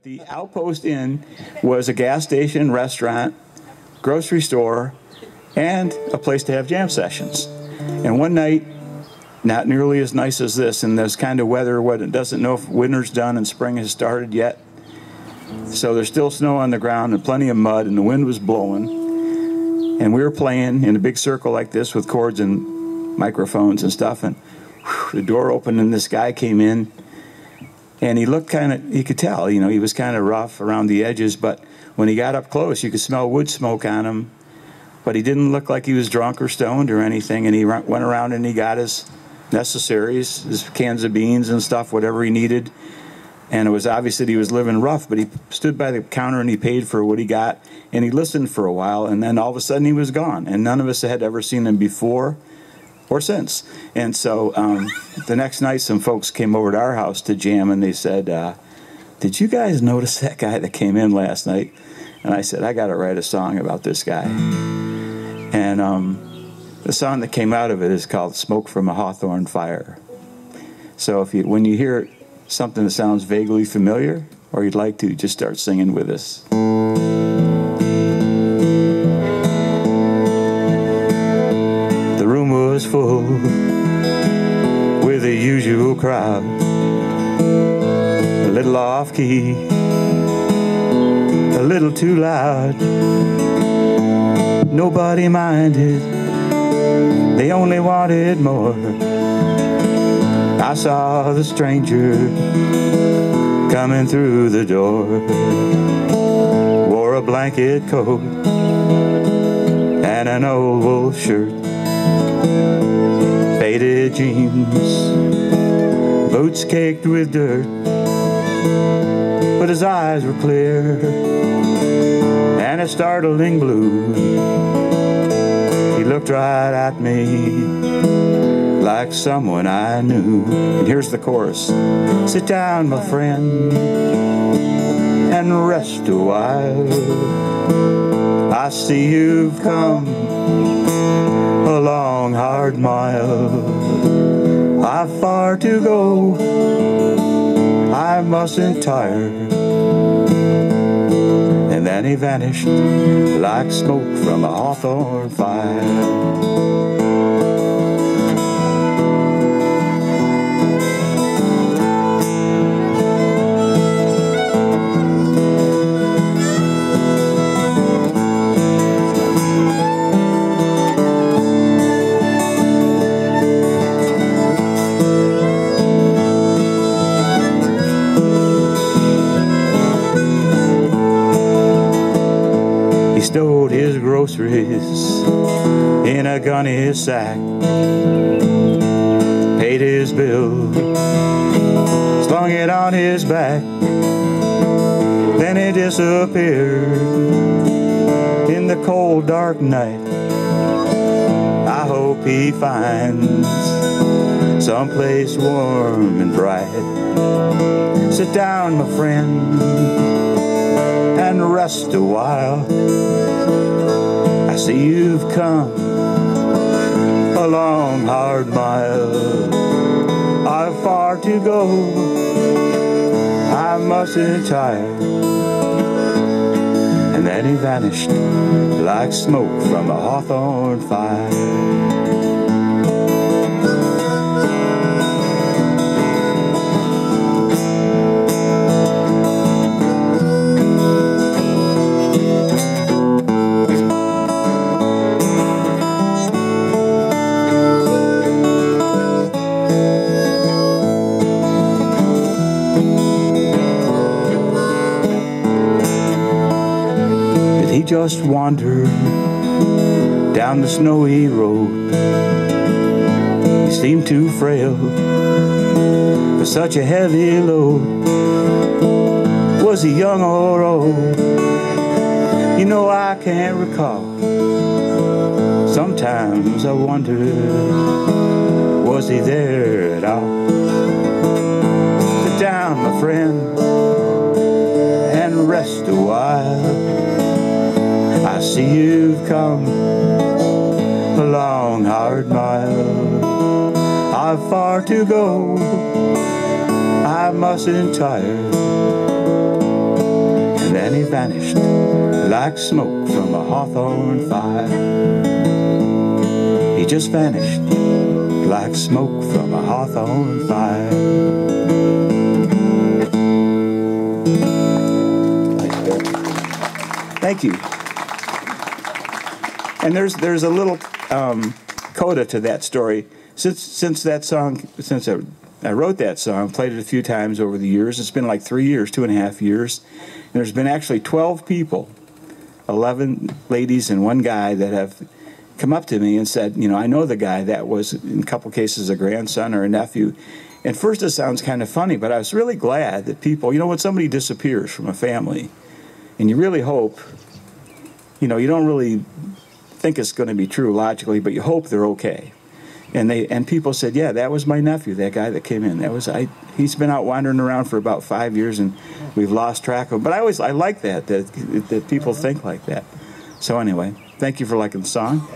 The Outpost Inn was a gas station, restaurant, grocery store, and a place to have jam sessions. And one night, not nearly as nice as this, in this kind of weather, what it doesn't know if winter's done and spring has started yet. So there's still snow on the ground and plenty of mud, and the wind was blowing. And we were playing in a big circle like this with cords and microphones and stuff, and the door opened and this guy came in. And he looked kind of, you could tell, you know, he was kind of rough around the edges, but when he got up close, you could smell wood smoke on him. But he didn't look like he was drunk or stoned or anything, and he went around and he got his necessaries, his cans of beans and stuff, whatever he needed. And it was obvious that he was living rough, but he stood by the counter and he paid for what he got, and he listened for a while, and then all of a sudden he was gone. And none of us had ever seen him before or since. And so the next night some folks came over to our house to jam, and they said, did you guys notice that guy that came in last night? And I said, I got to write a song about this guy. And the song that came out of it is called Smoke from a Hawthorne Fire. So when you hear something that sounds vaguely familiar, or you'd like to, just start singing with us. Was full with the usual crowd, a little off key, a little too loud. Nobody minded, they only wanted more. I saw the stranger coming through the door, wore a blanket coat and an old wool shirt, faded jeans, boots caked with dirt, but his eyes were clear and a startling blue. He looked right at me like someone I knew. And here's the chorus. Sit down, my friend, and rest a while. I see you've come a long, hard mile. I've far to go, I mustn't tire. And then he vanished like smoke from a hawthorn fire. Stowed his groceries in a gunny sack, paid his bill, slung it on his back, then he disappeared in the cold dark night. I hope he finds someplace warm and bright. Sit down, my friend, and rest a while. I see you've come a long, hard mile. I've far to go, I mustn't tire. And then he vanished like smoke from a hawthorn fire. He just wandered down the snowy road. He seemed too frail for such a heavy load. Was he young or old? You know, I can't recall. Sometimes I wonder, was he there at all? Sit down, my friend, and rest a while. I see you've come a long, hard mile. I've far to go, I mustn't tire. Then he vanished like smoke from a Hawthorne fire. He just vanished like smoke from a Hawthorne fire. Thank you. And there's a little coda to that story. Since I wrote that song, played it a few times over the years. It's been like 3 years, 2.5 years. And there's been actually 12 people, 11 ladies and one guy, that have come up to me and said, you know, I know the guy. That was, in a couple cases, a grandson or a nephew. And first it sounds kind of funny, but I was really glad that people, you know, when somebody disappears from a family, and you really hope, you know, you don't really think it's going to be true logically, but you hope they're okay. And people said, yeah, that was my nephew, that guy that came in. He's been out wandering around for about 5 years, and we've lost track of him. But I like that people think like that. So anyway, thank you for liking the song.